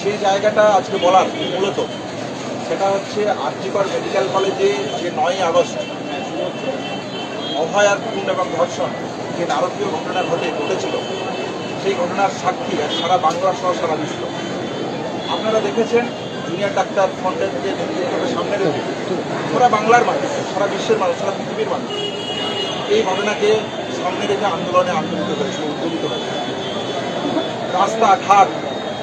যে জায়গাটা আজকে বলার মূলত সেটা হচ্ছে আরজিকর মেডিকেল কলেজে যে 9ই আগস্ট অভয়ার খুন এবং ধর্ষণ যে নারকীয় ঘটনা ঘটেছিল সেই ঘটনার সাক্ষী সারা বাংলা সহ সারা বিশ্ব। আপনারা দেখেছেন জুনিয়র ডাক্তার ফ্রন্টের যে নেতৃত্বকে সামনে রেখে সারা বাংলার মানুষ, সারা বিশ্বের মানুষ, সারা পৃথিবীর মানুষ এই ঘটনাকে সামনে রেখে আন্দোলনে আন্দোলিত হয়েছে, উদ্যোগিত হয়েছে। রাস্তাঘাট,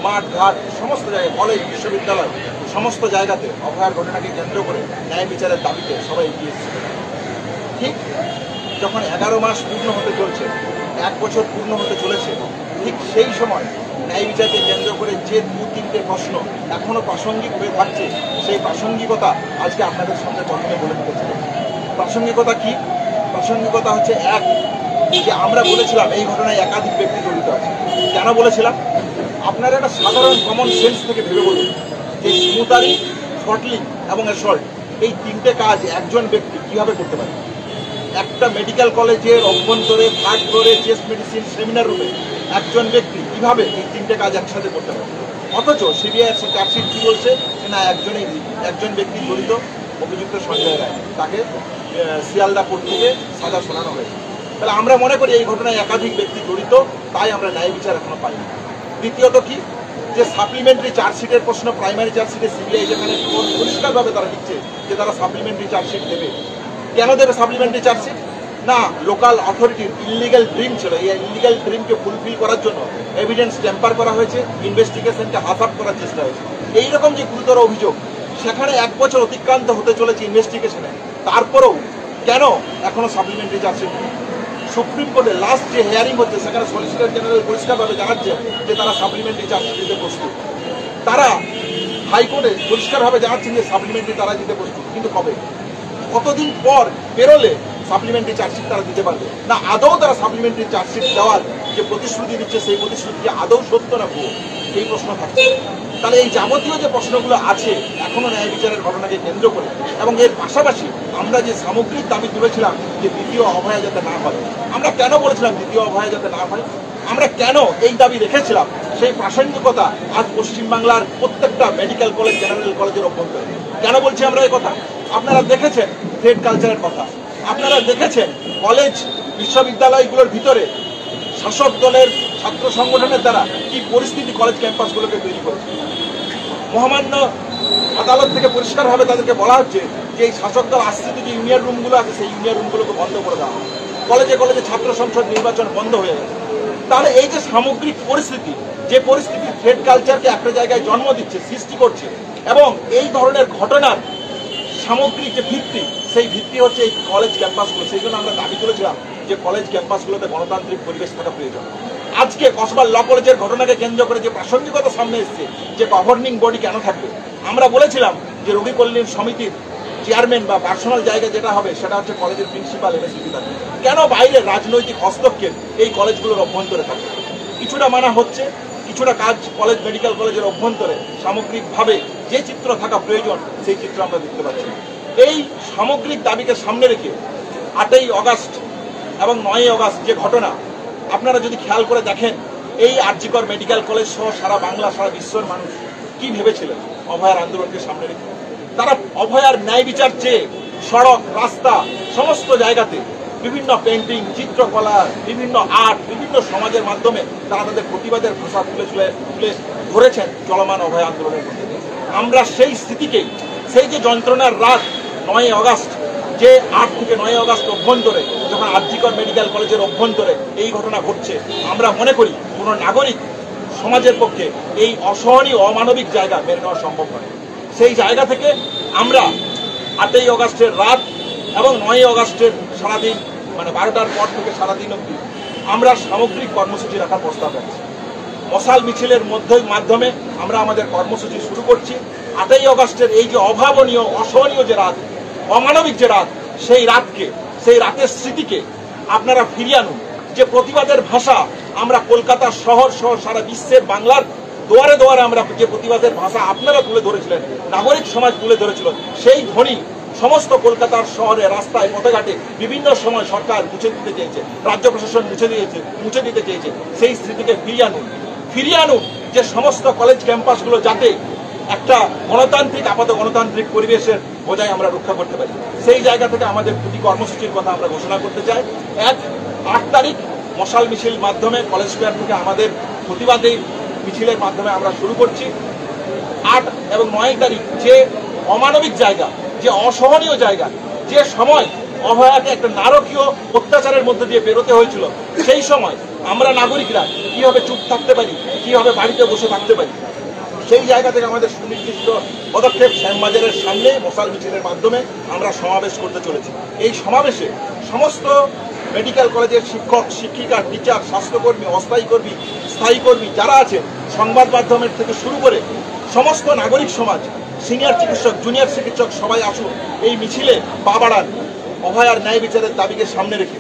মাঠ ঘাট, সমস্ত জায়গায়, কলেজ, বিশ্ববিদ্যালয়, সমস্ত জায়গাতে অভয়ার ঘটনাকে কেন্দ্র করে ন্যায় বিচারের দাবিতে সবাই এগিয়ে এসেছে। ঠিক যখন 11 মাস পূর্ণ হতে চলছে, 1 বছর পূর্ণ হতে চলেছে, ঠিক সেই সময় ন্যায় বিচারকে কেন্দ্র করে যে 2-3টে প্রশ্ন এখনো প্রাসঙ্গিক হয়ে থাকছে, সেই প্রাসঙ্গিকতা আজকে আপনাদের সামনে প্রথমে বলে দিতে চাই। প্রাসঙ্গিকতা কি? প্রাসঙ্গিকতা হচ্ছে এক, যে আমরা বলেছিলাম এই ঘটনায় একাধিক ব্যক্তি জড়িত আছে। কেন বলেছিলাম? আপনারা একটা সাধারণ কমন সেন্স থেকে ভেবে বলুন যে স্মুতারি, থ্রটলিং এবং অ্যাসল্ট এই 3টে কাজ একজন ব্যক্তি কিভাবে করতে পারে? একটা মেডিকেল কলেজের অভ্যন্তরে 3rd ফ্লোরে চেস্ট মেডিসিন সেমিনার রুমে একজন ব্যক্তি কিভাবে এই 3টে কাজ একসাথে করতে পারে? অথচ সিবিআই চার্জশিট কি বলছে? না, একজন ব্যক্তি জড়িত, অভিযুক্ত সঞ্জয় রায়, তাকে শিয়ালদা কোর্ট থেকে সাজা শোনানো হয়েছে। তাহলে আমরা মনে করি এই ঘটনায় একাধিক ব্যক্তি জড়িত, তাই আমরা ন্যায় বিচার এখনো পাইনি। দ্বিতীয়ত কি, যে সাপ্লিমেন্টারি চার্জশিটের প্রশ্ন প্রাইমারি চার্জশিটে সিবিআই যেখানে পরিষ্কারভাবে তারা লিখছে যে তারা সাপ্লিমেন্টারি চার্জশিট দেবে। কেন দেবে সাপ্লিমেন্টারি চার্জশিট? না, লোকাল অথরিটির ইলিগাল ড্রিম ছিল, এই ইলিগাল ড্রিমকে ফুলফিল করার জন্য এভিডেন্স ট্যাম্পার করা হয়েছে, ইনভেস্টিগেশনকে হাফ করার চেষ্টা হয়েছে। এইরকম যে গুরুতর অভিযোগ, সেখানে 1 বছর অতিক্রান্ত হতে চলেছে ইনভেস্টিগেশনে, তারপরেও কেন এখনো সাপ্লিমেন্টারি চার্জশিট? সুপ্রিম কোর্টে লাস্ট যে হিয়ারিং হচ্ছে সেখানে সলিসিটর জেনারেল পরিষ্কারভাবে জানাচ্ছে যে তারা সাপ্লিমেন্টারি চার্জশিট দিতে প্রস্তুত। তারা হাইকোর্টে পরিষ্কারভাবে জানাচ্ছেন যে সাপ্লিমেন্টারি তারা দিতে প্রস্তুত, কিন্তু কবে, কতদিন পর বেরোলে সাপ্লিমেন্টারি চার্জশিট তারা দিতে পারবে? না, আদৌ তারা সাপ্লিমেন্টারি চার্জশিট দেওয়ার যে প্রতিশ্রুতি দিচ্ছে সেই প্রতিশ্রুতি আদৌ সত্য না ভুয়ো, এই প্রশ্ন থাকছে। তাহলে এই যাবতীয় যে প্রশ্নগুলো আছে এখনো ন্যায় বিচারের ঘটনাকে কেন্দ্র করে, এবং এর পাশাপাশি আমরা যে সামগ্রিক দাবি তুলেছিলাম যে দ্বিতীয় অভয়া যাতে না হয়, আমরা কেন বলেছিলাম দ্বিতীয় অভয়া যাতে না হয়, আমরা কেন এই দাবি রেখেছিলাম, সেই প্রাসঙ্গিকতা আজ পশ্চিমবাংলার প্রত্যেকটা মেডিকেল কলেজ, জেনারেল কলেজের অভ্যন্তরে। কেন বলছি আমরা এই কথা? আপনারা দেখেছেন থ্রেড কালচারের কথা, আপনারা দেখেছেন কলেজ বিশ্ববিদ্যালয়গুলোর ভিতরে শাসক দলের ছাত্র সংগঠনের দ্বারা কি পরিস্থিতি কলেজ ক্যাম্পাসগুলোকে তৈরি করেছে। মহামান্য আদালত থেকে পরিষ্কারভাবে তাদেরকে বলা হচ্ছে যে এই শাসক দল আশ্রিত যে ইউনিয়ন রুমগুলো আছে সেই ইউনিয়ন রুমগুলোকে বন্ধ করে দেওয়া হয়, কলেজে কলেজে ছাত্র সংসদ নির্বাচন বন্ধ হয়ে গেছে। তাহলে এই যে সামগ্রিক পরিস্থিতি, যে পরিস্থিতি থ্রেড কালচারকে একটা জায়গায় জন্ম দিচ্ছে, সৃষ্টি করছে, এবং এই ধরনের ঘটনার সামগ্রিক যে ভিত্তি, সেই ভিত্তি হচ্ছে এই কলেজ ক্যাম্পাসগুলো। সেই জন্য আমরা দাবি তুলেছিলাম যে কলেজ ক্যাম্পাসগুলোতে গণতান্ত্রিক পরিবেশ থাকা প্রয়োজন। আজকে কসবা ল কলেজের ঘটনাকে কেন্দ্র করে যে প্রাসঙ্গিকতা সামনে এসছে, যে গভর্নিং বডি কেন থাকবে, আমরা বলেছিলাম যে রবি কল্যাণ সমিতির চেয়ারম্যান বা পার্সোনাল জায়গা যেটা হবে সেটা হচ্ছে কলেজের প্রিন্সিপাল, এমএসসি থাকবে। কেন বাইরে রাজনৈতিক হস্তক্ষেপ এই কলেজগুলোর অভ্যন্তরে থাকবে? কিছুটা মানা হচ্ছে, কিছুটা কাজ কলেজ, মেডিকেল কলেজের অভ্যন্তরে সামগ্রিকভাবে যে চিত্র থাকা প্রয়োজন সেই চিত্র আমরা দেখতে পাচ্ছি। এই সামগ্রিক দাবিকে সামনে রেখে 8ই আগস্ট এবং 9ই আগস্ট যে ঘটনা, আপনারা যদি খেয়াল করে দেখেন, এই আরজিকর মেডিকেল কলেজ সহ সারা বাংলা, সারা বিশ্বের মানুষ কি ভেবেছিলেন অভয়ার আন্দোলনকে সামনে রেখে? তারা অভয়ার ন্যায় বিচার চেয়ে সড়ক, রাস্তা, সমস্ত জায়গাতে বিভিন্ন পেন্টিং, চিত্রকলা, বিভিন্ন আর্ট, বিভিন্ন সমাজের মাধ্যমে তারা তাদের প্রতিবাদের ভাষা তুলে ধরেছেন চলমান অভয় আন্দোলনের মধ্যে। আমরা সেই স্মৃতিকেই, সেই যে যন্ত্রণার রাত 9ই আগস্ট, যে 8 থেকে 9ই আগস্ট অভ্যন্তরে যখন আরজিকর মেডিকেল কলেজের অভ্যন্তরে এই ঘটনা ঘটছে, আমরা মনে করি কোনো নাগরিক সমাজের পক্ষে এই অসহনীয়, অমানবিক জায়গা মেনে নেওয়া সম্ভব নয়। সেই জায়গা থেকে আমরা 8ই আগস্টের রাত এবং 9ই আগস্টের সারাদিন, মানে 12টার পর থেকে সারাদিন অবধি আমরা সামগ্রিক কর্মসূচি রাখার প্রস্তাব রাখছি। মশাল মিছিলের মাধ্যমে আমরা আমাদের কর্মসূচি শুরু করছি। 8ই আগস্টের এই যে অভাবনীয়, অসহনীয় যে রাত, অমানবিক যে রাত, সেই রাতকে, সেই রাতের স্মৃতিকে আপনারা ফিরিয়ে আনুন। যে প্রতিবাদের ভাষা আমরা কলকাতা শহর সহ সারা বিশ্বের বাংলার দুয়ারে দুয়ারে আমরা যে প্রতিবাদের ভাষা আপনারা তুলে ধরেছিলেন, নাগরিক সমাজ তুলে ধরেছিল, সেই ধ্বনি সমস্ত কলকাতার শহরে, রাস্তায়, পথঘাটে বিভিন্ন সময় সরকার মুছে দিতে চেয়েছে, রাজ্য প্রশাসন মুছে দিতে চেয়েছে। সেই স্মৃতিকে ফিরিয়ে আনুন যে সমস্ত কলেজ ক্যাম্পাসগুলো যাতে একটা গণতান্ত্রিক আপাত গণতান্ত্রিক পরিবেশের বজায় আমরা রক্ষা করতে পারি, সেই জায়গা থেকে আমাদের দুটি কর্মসূচির কথা আমরা ঘোষণা করতে চাই। 8 তারিখ মশাল মিছিল মাধ্যমে কলেজ স্কোয়ার থেকে আমাদের প্রতিবাদী মিছিলের মাধ্যমে আমরা শুরু করছি। 8 এবং 9 তারিখ যে অমানবিক জায়গা, যে অসহনীয় জায়গা, যে সময় অভয়াকে একটা নারকীয় অত্যাচারের মধ্যে দিয়ে বেরোতে হয়েছিল, সেই সময় আমরা নাগরিকরা কিভাবে চুপ থাকতে পারি, কিভাবে বাড়িতে বসে থাকতে পারি, সেই জায়গা থেকে আমাদের সুনির্দিষ্ট পদক্ষেপ শ্যামবাজারের সামনে মশাল মিছিলের মাধ্যমে আমরা সমাবেশ করতে চলেছি। এই সমাবেশে সমস্ত মেডিকেল কলেজের শিক্ষক, শিক্ষিকা, টিচার, স্বাস্থ্যকর্মী, অস্থায়ী কর্মী, স্থায়ী কর্মী যারা আছে, সংবাদ মাধ্যমের থেকে শুরু করে সমস্ত নাগরিক সমাজ, সিনিয়র চিকিৎসক, জুনিয়র চিকিৎসক সবাই আসুন এই মিছিলে পা বাড়ান অভয়ার ন্যায় বিচারের দাবিকে সামনে রেখে।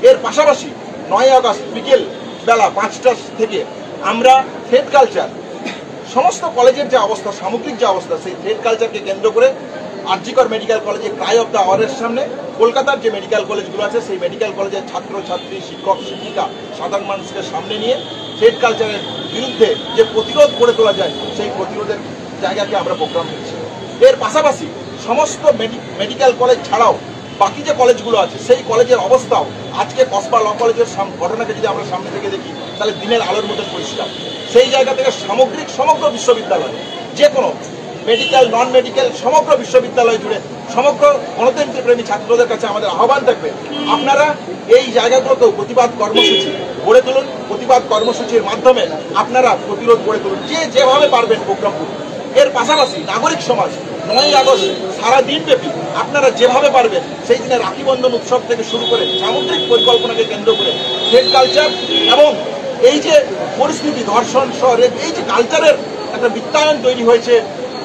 এর পাশাপাশি 9 আগস্ট বিকেল বেলা 5টা থেকে আমরা থ্রেড কালচার, সমস্ত কলেজের যে অবস্থা, সামগ্রিক যে অবস্থা, সেই থ্রেড কালচারকে কেন্দ্র করে আরজিকর মেডিকেল কলেজে ক্রাই অফ দ্য আওয়ারের সামনে, কলকাতার যে মেডিকেল কলেজগুলো আছে সেই মেডিকেল কলেজের ছাত্র ছাত্রী, শিক্ষক শিক্ষিকা, সাধারণ মানুষকে সামনে নিয়ে থ্রেড কালচারের বিরুদ্ধে যে প্রতিরোধ গড়ে তোলা যায়, সেই প্রতিরোধের জায়গাকে আমরা প্রোগ্রাম দিচ্ছি। এর পাশাপাশি সমস্ত মেডিকেল কলেজ ছাড়াও বাকি যে কলেজগুলো আছে সেই কলেজের অবস্থাও আজকে কসবা ল কলেজের ঘটনাকে যদি আমরা সামনে থেকে দেখি তাহলে দিনের আলোর মধ্যে পরিষ্কার। সেই জায়গা থেকে সামগ্রিক সমগ্র বিশ্ববিদ্যালয়, যে কোনো মেডিকেল, নন মেডিকেল, সমগ্র বিশ্ববিদ্যালয় জুড়ে সমগ্র গণতন্ত্র প্রেমী ছাত্রদের কাছে আমাদের আহ্বান থাকবে, আপনারা এই জায়গাগুলোতেও প্রতিবাদ কর্মসূচি গড়ে তুলুন। প্রতিবাদ কর্মসূচির মাধ্যমে আপনারা প্রতিরোধ গড়ে তুলুন, যে যেভাবে পারবেন প্রোগ্রাম করুন। এর পাশাপাশি নাগরিক সমাজ 9 আগস্ট সারা দিনব্যাপী আপনারা যেভাবে পারবেন সেই দিনে রাখি বন্ধন উৎসব থেকে শুরু করে সামগ্রিক পরিকল্পনাকে কেন্দ্র করে থ্রেড কালচার এবং এই যে পরিস্থিতি, ধর্ষণ শহরের এই যে কালচারের একটা বৃত্তায়ন তৈরি হয়েছে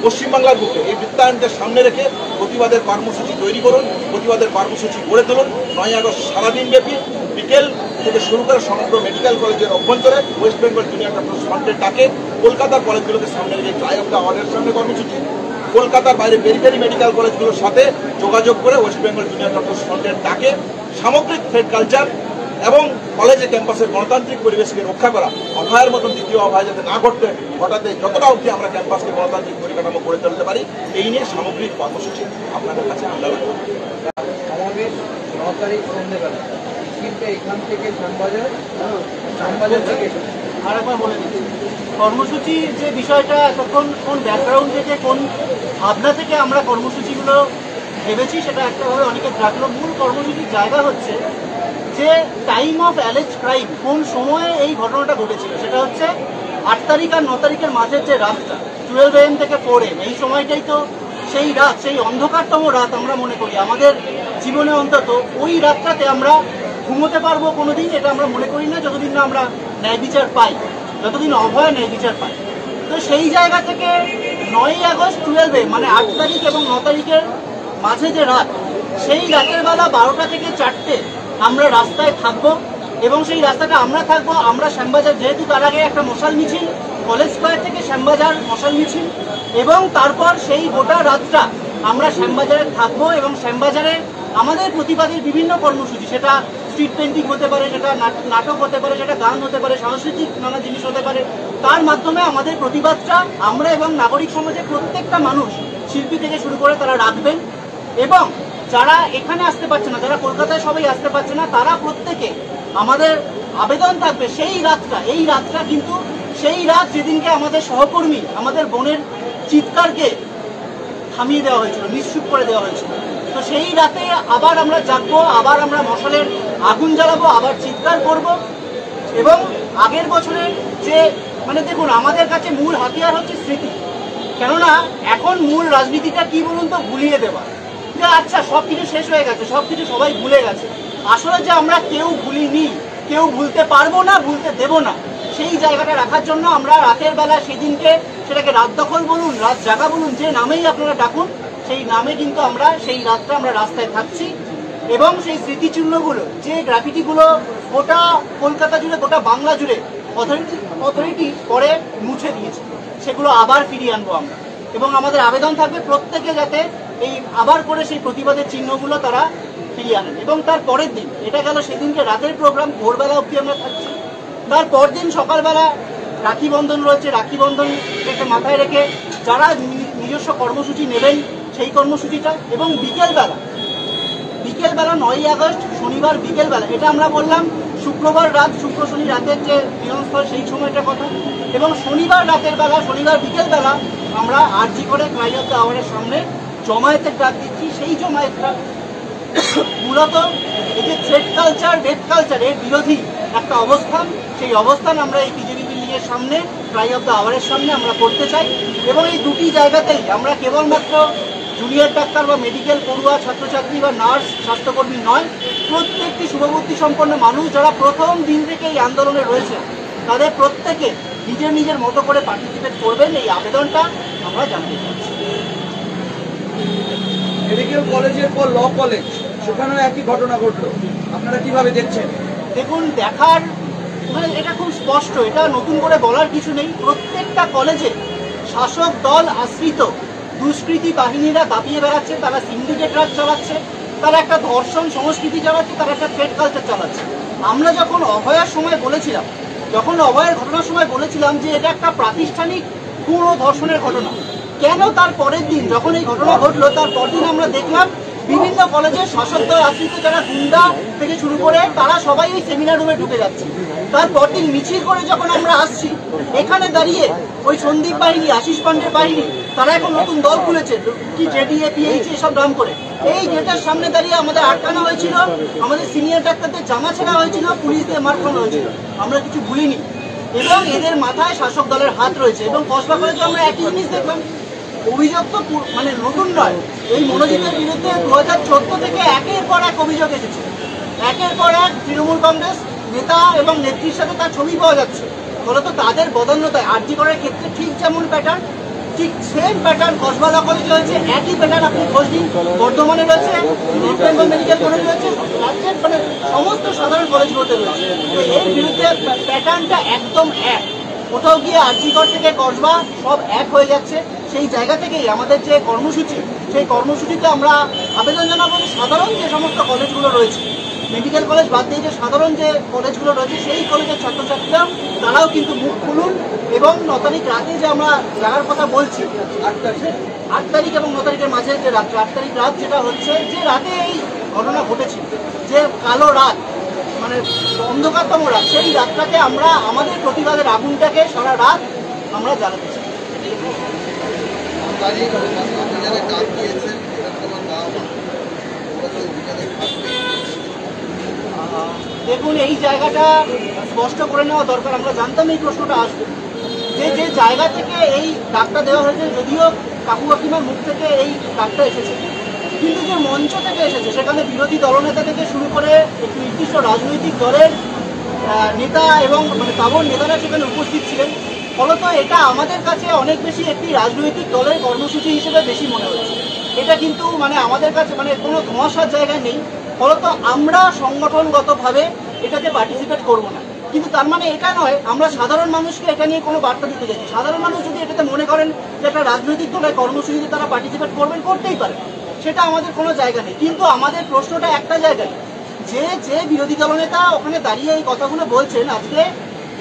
পশ্চিমবাংলার বুকে, এই বৃত্তায়নকে সামনে রেখে প্রতিবাদের কর্মসূচি তৈরি করুন, প্রতিবাদের কর্মসূচি গড়ে তুলুন। 9 আগস্ট সারাদিন ব্যাপী বিকেল থেকে শুরু করে সমগ্র মেডিকেল কলেজের অভ্যন্তরে ওয়েস্ট বেঙ্গল জুনিয়র ডক্টর ফ্রন্টের ডাকে কলকাতার কলেজগুলোকে সামনে রেখে ক্রাই অফ দ্য আওয়ারের সামনে কর্মসূচি, কলকাতার বাইরে পেরিফেরি মেডিকেল কলেজগুলোর সাথে যোগাযোগ করে ওয়েস্ট বেঙ্গল জুনিয়র ডক্টর ফ্রন্টের ডাকে সামগ্রিক থ্রেড কালচার এবং কলেজে ক্যাম্পাসের গণতান্ত্রিক পরিবেশকে রক্ষা করা, অভয়ের মতন দ্বিতীয় অভয় যাতে না ঘটাতে যতটা অবধি আমরা ক্যাম্পাসকে গণতান্ত্রিক পরিকাঠামো গড়ে তুলতে পারি, এই নিয়ে সামগ্রিক কর্মসূচি আপনাদের কাছে আমরা রাখবো। সমাবেশ 9 তারিখ সন্ধ্যেবেলা মিছিলটা এখান থেকে শ্যামবাজার থেকে আর একবার বলে দিচ্ছি, কর্মসূচির যে বিষয়টা এতক্ষণ কোন ব্যাকগ্রাউন্ড থেকে, কোন ভাবনা থেকে আমরা কর্মসূচিগুলো ভেবেছি সেটা একটাভাবে অনেকে রাখলো। মূল কর্মসূচির জায়গা হচ্ছে যে টাইম অফ অ্যালেজ ক্রাইম, কোন সময়ে এই ঘটনাটা ঘটেছিল, সেটা হচ্ছে 8 তারিখ আর 9 তারিখের মাঝের যে রাতটা 12 AM থেকে 4 AM, এই সময়টাই তো সেই রাত, সেই অন্ধকারতম রাত আমরা মনে করি আমাদের জীবনে। অন্তত ওই রাতটাতে আমরা ঘুমোতে পারবো কোনোদিন, এটা আমরা মনে করি না যতদিন না আমরা ন্যায় বিচার পাই, যতদিন অভয় ন্যায় বিচার পাই। তো সেই জায়গা থেকে 9 আগস্ট 12 মানে 8 তারিখ এবং 9 তারিখের মাঝে যে রাত, সেই রাতের বেলা 12টা থেকে 4টে আমরা রাস্তায় থাকবো এবং সেই রাস্তাটা আমরা থাকবো। আমরা শ্যামবাজার, যেহেতু তার আগে একটা মশাল মিছিল কলেজ স্কোয়ার থেকে শ্যামবাজার মশাল মিছিল, এবং তারপর সেই গোটা রাতটা আমরা শ্যামবাজারে থাকবো এবং শ্যামবাজারে আমাদের প্রতিবাদের বিভিন্ন কর্মসূচি, সেটা স্ট্রিট পেন্টিং হতে পারে, সেটা নাটক হতে পারে, সেটা গান হতে পারে, সাংস্কৃতিক নানা জিনিস হতে পারে, তার মাধ্যমে আমাদের প্রতিবাদটা আমরা এবং নাগরিক সমাজের প্রত্যেকটা মানুষ, শিল্পী থেকে শুরু করে তারা রাখবেন। এবং যারা এখানে আসতে পারছে না, যারা কলকাতায় সবাই আসতে পারছে না, তারা প্রত্যেকে আমাদের আবেদন থাকবে সেই রাতটা, এই রাতটা কিন্তু সেই রাত যেদিনকে আমাদের সহকর্মী, আমাদের বোনের চিৎকারকে থামিয়ে দেওয়া হয়েছিল, নিশ্চুপ করে দেওয়া হয়েছিল। তো সেই রাতে আবার আমরা জাগবো, আবার আমরা মশালের আগুন জ্বালাবো, আবার চিৎকার করব। এবং আগের বছরের যে দেখুন, আমাদের কাছে মূল হাতিয়ার হচ্ছে স্মৃতি। কেননা এখন মূল রাজনীতিটা কি বলুন তো, ভুলিয়ে দেওয়া, যে আচ্ছা সবকিছু শেষ হয়ে গেছে, সবকিছু সবাই ভুলে গেছে। আসলে যে আমরা কেউ ভুলিনি, কেউ ভুলতে পারবো না, ভুলতে দেব না, সেই জায়গাটা রাখার জন্য আমরা রাতের বেলা সেদিনকে, সেটাকে রাত দখল বলুন, রাত জাগা বলুন, যে নামেই আপনারা ডাকুন, সেই নামে কিন্তু আমরা সেই রাতটা আমরা রাস্তায় থাকছি। এবং সেই স্মৃতিচিহ্নগুলো, যে গ্রাফিটিগুলো গোটা কলকাতা জুড়ে, গোটা বাংলা জুড়ে অথরিটি পরে মুছে দিয়েছে, সেগুলো আবার ফিরিয়ে আনবো আমরা। এবং আমাদের আবেদন থাকবে প্রত্যেকে যাতে এই আবার করে সেই প্রতিবাদের চিহ্নগুলো তারা ফিরিয়ে আনেন। এবং তার পরের দিন, এটা গেল সেদিনকে রাতের প্রোগ্রাম, ভোরবেলা অবধি আমরা থাকছি। তার পর দিন সকালবেলা রাখি বন্ধন রয়েছে, রাখি বন্ধনকে মাথায় রেখে যারা নিজস্ব কর্মসূচি নেবেন সেই কর্মসূচিটা, এবং বিকেলবেলা 9ই আগস্ট শনিবার বিকেলবেলা, এটা আমরা বললাম শুক্রবার রাত, শুক্র শনি রাতের যে মিলনস্থল সেই সময়টার কথা, এবং শনিবার রাতের বেলা, শনিবার বিকেলবেলা আমরা আরজি করে ক্রাই অফ দ্য আওয়ারের সামনে জমায়েতের ডাক দিচ্ছি। সেই জমায়েতটা মূলত এই যে থ্রেড কালচার, রেড কালচার এর বিরোধী একটা অবস্থান, সেই অবস্থান আমরা এই বিজেপি বিল্ডিংয়ের সামনে, ক্রাই অফ দ্য আওয়ারের সামনে আমরা করতে চাই। এবং এই দুটি জায়গাতেই আমরা কেবলমাত্র জুনিয়র ডাক্তার বা মেডিকেল পড়ুয়া, ছাত্রছাত্রী বা নার্স, স্বাস্থ্যকর্মী নয়, প্রত্যেকটি শুভবুদ্ধি সম্পন্ন মানুষ যারা প্রথম দিন থেকে এই আন্দোলনে রয়েছে, তাদের প্রত্যেকে নিজের নিজের মতো করে পার্টিসিপেট করবেন, এই আবেদনটা আমরা জানাতে চাচ্ছি। মেডিকেল কলেজের পর ল কলেজ, সেখানেও একই ঘটনা ঘটলো, আপনারা কিভাবে দেখছেন? দেখুন, দেখার মানে এটা খুব স্পষ্ট, এটা নতুন করে বলার কিছু নেই। প্রত্যেকটা কলেজে শাসক দল আশ্রিত দুষ্কৃতী বাহিনীরা দাপিয়ে বেড়াচ্ছে, তারা সিন্ডিকেট রাজ চালাচ্ছে, তারা একটা ধর্ষণ সংস্কৃতি চালাচ্ছে, তারা একটা থ্রেড কালচার চালাচ্ছে। আমরা যখন অভয়ার সময় বলেছিলাম, অভয়ের ঘটনার সময় বলেছিলাম যে এটা একটা প্রাতিষ্ঠানিক খুন ও ধর্ষণের ঘটনা, কেন তার পরের দিন যখন এই ঘটনা ঘটলো তার পরদিন আমরা দেখলাম বিভিন্ন কলেজের শাসক দল আশ্রিত যারা গুন্ডা থেকে শুরু করে তারা সবাই ওই সেমিনার রুমে ঢুকে যাচ্ছে। তার পরদিন মিছিল করে যখন আমরা আসছি, এখানে দাঁড়িয়ে ওই সন্দীপ বাহিনী, আশিস পান্ডের বাহিনী, তারা এখন নতুন দল খুলেছে, কি জেডিএ, পিএইচ এসব নাম করে, এই গেটের সামনে দাঁড়িয়ে আমাদের আটকানো হয়েছিল, আমাদের সিনিয়র ডাক্তারদের জামা ছেঁড়া হয়েছিল, পুলিশ দিয়ে মার খাওয়ানো হয়েছিল, আমরা কিছু ভুলিনি। এবং এদের মাথায় শাসক দলের হাত রয়েছে। এবং কসবা কলেজে আমরা একই জিনিস দেখলাম। অভিযোগ তো মানে নতুন নয়, এই মনোজিতের বিরুদ্ধে 2014 থেকে একের পর এক অভিযোগ এসেছে, একের পর এক তৃণমূল কংগ্রেস নেতা এবং নেত্রীর সাথে তার ছবি পাওয়া যাচ্ছে। ফলত তাদের বদান্যতায় আরজি করার ক্ষেত্রে ঠিক যেমন প্যাটার্ন, ঠিক সেম প্যাটার্ন কসবা ল কলেজে রয়েছে, একই প্যাটার্ন আপনি খোঁজ দিন, বর্ধমানে রয়েছে, নর্থ বেঙ্গল মেডিকেল কলেজ রয়েছে, রাজ্যের মানে সমস্ত সাধারণ কলেজগুলোতে রয়েছে। তো এর বিরুদ্ধে প্যাটার্নটা একদম এক, কোথাও গিয়ে আরজিকর থেকে কসবা সব এক হয়ে যাচ্ছে। সেই জায়গা থেকেই আমাদের যে কর্মসূচি, সেই কর্মসূচিতে আমরা আবেদন জানাবো যে সাধারণ যে সমস্ত কলেজগুলো রয়েছে, মেডিকেল কলেজ বাদ দিয়ে যে সাধারণ যে কলেজগুলো রয়েছে, সেই কলেজের ছাত্রছাত্রীরা তারাও কিন্তু মুখ খুলুন। এবং 9 তারিখ রাতে যে আমরা জানার কথা বলছি, 8 তারিখ এবং 9 তারিখের মাঝে যে রাত্রে 8 তারিখ রাত যেটা হচ্ছে, যে রাতে এই ঘটনা ঘটেছিল, যে কালো রাত মানে অন্ধকারতম রাত, সেই রাতটাকে আমরা আমাদের প্রতিবাদের আগুনটাকে সারা রাত আমরা জ্বালাতে চাই। দেখুন, এই জায়গাটা স্পষ্ট করে নেওয়া দরকার। আমরা জানতাম এই প্রশ্নটা আসবে, যে জায়গা থেকে এই ডাকটা দেওয়া হয়েছে, যদিও কাকু কাকিমার মুখ থেকে এই ডাকটা এসেছে, কিন্তু যে মঞ্চ থেকে এসেছে সেখানে বিরোধী দলনেতা থেকে শুরু করে একটি নির্দিষ্ট রাজনৈতিক দলের নেতা এবং মানে তাবর নেতারা সেখানে উপস্থিত ছিলেন। ফলত এটা আমাদের কাছে অনেক বেশি একটি রাজনৈতিক দলের কর্মসূচি হিসেবে বেশি মনে হচ্ছে। এটা কিন্তু মানে আমাদের কাছে মানে কোনো ধোঁয়াশার জায়গায় নেই। ফলত আমরা সংগঠনগতভাবে এটাতে পার্টিসিপেট করব না, কিন্তু তার মানে এটা নয় আমরা সাধারণ মানুষকে এটা নিয়ে কোনো বার্তা দিতে চাইছি। সাধারণ মানুষ যদি এটাতে মনে করেন যে একটা রাজনৈতিক দলের কর্মসূচিতে তারা পার্টিসিপেট করবেন, করতেই পারে, সেটা আমাদের কোনো জায়গা নেই। কিন্তু আমাদের প্রশ্নটা একটা জায়গায়, যে বিরোধী দলনেতা ওখানে দাঁড়িয়ে এই কথাগুলো বলছেন, আজকে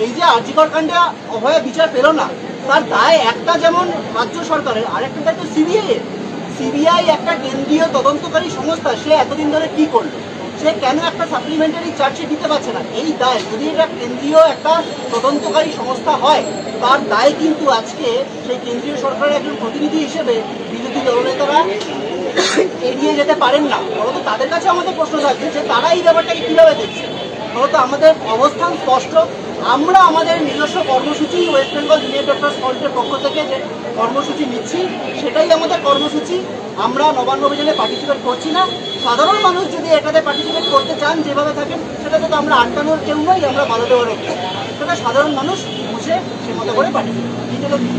এই যে আরজিকর কাণ্ডে অভয়া বিচার পেল না, তার দায় একটা যেমন রাজ্য সরকারের, আরেকটা দায় তো সিবিআই একটা কেন্দ্রীয় তদন্তকারী সংস্থা, সে এতদিন ধরে কি করলো, সে কেন একটা সাপ্লিমেন্টারি চার্জশিট দিতে পারছে না? এই দায় যদি এটা কেন্দ্রীয় একটা তদন্তকারী সংস্থা হয়, তার দায় কিন্তু আজকে সেই কেন্দ্রীয় সরকারের একজন প্রতিনিধি হিসেবে বিরোধী দলনেতারা এড়িয়ে যেতে পারেন না। ফলত তাদের কাছে আমাদের প্রশ্ন থাকবে যে তারা এই ব্যাপারটাকে কীভাবে দেখছে। ফলত আমাদের অবস্থান স্পষ্ট, আমরা আমাদের নিজস্ব কর্মসূচি ওয়েস্ট বেঙ্গল জুনিয়র ডক্টরস ফ্রন্টের পক্ষ থেকে যে কর্মসূচি নিচ্ছি সেটাই আমাদের কর্মসূচি। আমরা নবান্ন অভিযানে পার্টিসিপেট করছি না। সাধারণ মানুষ যদি এটাতে পার্টিসিপেট করতে চান যেভাবে থাকেন, সেটাতে তো আমরা আটকানোর কেউ নই, আমরা বাধা দেওয়ার কেউ, সেটা সাধারণ মানুষ বুঝে সে মতো করে পার্টিসিপেট নিজেদের দিন।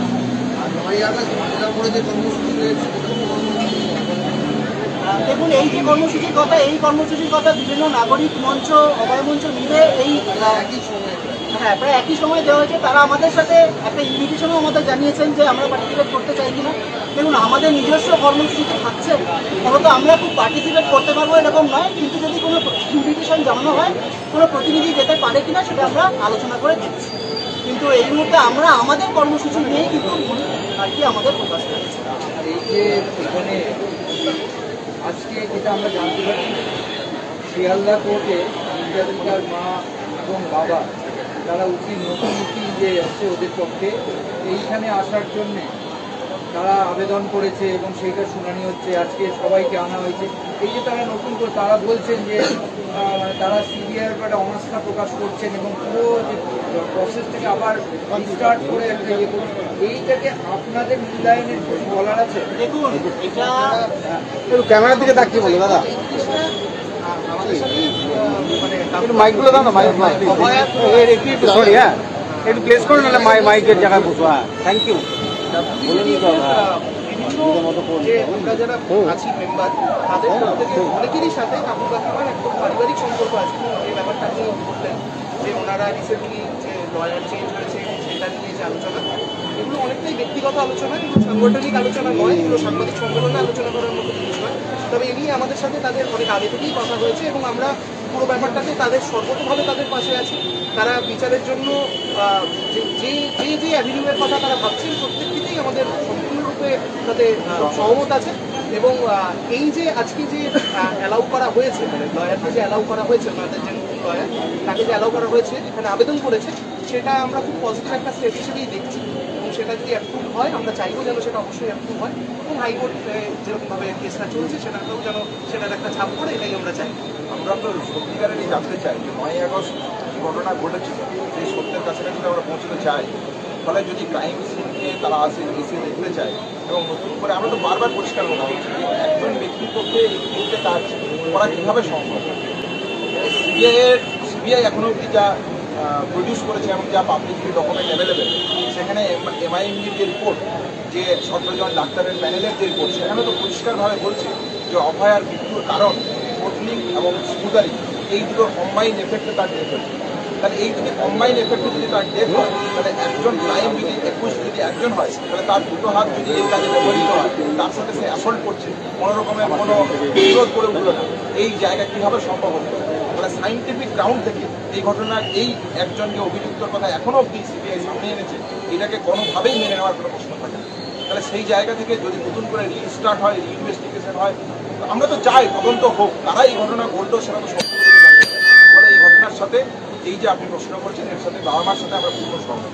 দেখুন, এই যে কর্মসূচির কথা, এই কর্মসূচির কথা বিভিন্ন নাগরিক মঞ্চ, অভয় মঞ্চ মিলে এই প্রায় একই সময় দেওয়া হয়েছে। তারা আমাদের সাথে একটা ইনভিটেশনও আমাদের জানিয়েছেন যে আমরা পার্টিসিপেট করতে চাই কিনা। দেখুন, আমাদের নিজস্ব কর্মসূচিতে থাকছে, ফলত আমরা খুব পার্টিসিপেট করতে পারবো এরকম নয়, কিন্তু যদি কোনো ইনভিটেশন জানানো হয়, কোনো প্রতিনিধি যেতে পারে কিনা সেটা আমরা আলোচনা করে দেখছি। কিন্তু এই মুহূর্তে আমরা আমাদের কর্মসূচি নিয়ে কিন্তু আর কি আমাদের প্রকাশ করছি। আর এই যে এখানে আজকে যেটা আমরা জানতে পারি, শিয়ালদা কোর্টে নির্যাতিতার মা এবং বাবা তারা নতুন উকিল যে আছে ওদের পক্ষে এইখানে আসার জন্যে তারা আবেদন করেছে এবং সেইটা শুনানি হচ্ছে। আজকে সবাইকে আনা হয়েছে। এই যে তারা নতুন করে তারা বলছেন যে তারা সিবিআইয়ের ব্যাপারে অনাস্থা প্রকাশ করছেন এবং পুরো যে প্রসেসটাকে আবার স্টার্ট করে একটা ইয়ে করছেন, এইটাকে আপনাদের মূল্যায়নের কিছু বলার আছে? দেখুন, এটা একটু ক্যামেরার দিকে তাকিয়ে বলো দাদা, আমাদের সাথে মানে একটু মাইকগুলো দাও না, মাইক একটু সরি, হ্যাঁ একটু প্লেস করো, নাহলে মাইকের জায়গায় বসো। হ্যাঁ, থ্যাংক ইউ। বিভিন্ন যে আমরা যারা আছি মেম্বার, তাদের প্রত্যেকে অনেকেরই সাথে কাকু কাকিমার একদম পারিবারিক সম্পর্ক আছে। এই ব্যাপারটা আপনি বললেন যে ওনারা রিসেন্টলি যে লয়ার চেঞ্জ হয়েছে সেটা নিয়ে যে আলোচনা, এগুলো অনেকটাই ব্যক্তিগত আলোচনা, এগুলো সাংগঠনিক আলোচনা নয়, এগুলো সাংবাদিক সম্মেলনে আলোচনা করার মতো জিনিস নয়। তবে এ নিয়ে আমাদের সাথে তাদের অনেক আগে থেকেই কথা হয়েছে এবং আমরা পুরো ব্যাপারটাতে তাদের সর্বতভাবে তাদের পাশে আছি। তারা বিচারের জন্য যে যে যে অ্যাভিনিউয়ের কথা তারা ভাবছেন প্রত্যেকটিতেই আমাদের সম্পূর্ণরূপে তাতে সহমত আছে। এবং এই যে আজকে যে অ্যালাউ করা হয়েছে, মানে লয়ারকে যে অ্যালাউ করা হয়েছে, আমাদের যে লয়ার তাকে যে অ্যালাউ করা হয়েছে, এখানে আবেদন করেছে, সেটা আমরা খুব পজিটিভ একটা স্টেপ হিসেবেই দেখছি। এবং সেটা যদি অ্যাপ্রুভ হয়, আমরা চাইবো যেন সেটা অবশ্যই অ্যাপ্রুভ হয় এবং হাইকোর্টে যেরকমভাবে কেসটা চলছে সেটাতেও যেন সেটার একটা ছাপ পড়ে, এটাই আমরা চাই। আমরা তো সত্যিকারেরই জানতে চাই যে 9ই আগস্ট কী ঘটনা ঘটেছিল, সেই সত্যের কাছাকাছি আমরা পৌঁছতে চাই। ফলে যদি ক্রাইম সিনকে তারা এসে দেখতে চায় এবং নতুন করে, আমরা তো বারবার পরিষ্কার কথা বলছি যে একজন ব্যক্তির পক্ষে এই তিনটে কাজ করা কীভাবে সম্ভব। সিবিআই এখনও অবধি যা প্রডিউস করেছে এবং যা পাবলিকলি ডকুমেন্ট অ্যাভেলেবেল, সেখানে এমআইএমডির যে রিপোর্ট, যে 17 জন ডাক্তারের প্যানেলের যে রিপোর্ট, সেখানে তো পরিষ্কারভাবে বলছে যে অভয়ার মৃত্যুর কারণ পোর্টলিং এবং স্মুদারিং, এই দুটোর কম্বাইন এফেক্টে তার ডেথ হয়েছে। তাহলে এই যদি কম্বাইন এফেক্টে যদি তার ডেথ হয়, তাহলে একজন ক্রাইম যদি 21 যদি একজন হয়, তাহলে তার দুটো হাত যদি এই কাজে ব্যবহৃত হয়, তার সাথে সে অ্যাসল্ট করছে, কোনো রকমের কোনো বিরোধ করে উঠল না, এই জায়গা কীভাবে সম্ভব হতে পারে? মানে সাইন্টিফিক গ্রাউন্ড থেকে এই ঘটনার এই একজনকে অভিযুক্তর কথা এখনও অবধি সিবিআই সামনে এনেছে, এটাকে কোনোভাবেই মেনে নেওয়ার কোনো প্রশ্ন থাকে না। তাহলে সেই জায়গা থেকে যদি নতুন করে রিস্টার্ট হয়, রিইনভেস্টিগেশন হয়, আমরা তো চাই তদন্ত হোক, তারা এই ঘটনা ঘটলেও সেটা তো সত্য করে জানতে চাই। ফলে এই ঘটনার সাথে এই যে আপনি প্রশ্ন করছেন, এর সাথে বাবা মার সাথে আমরা পূর্ণ সহমত।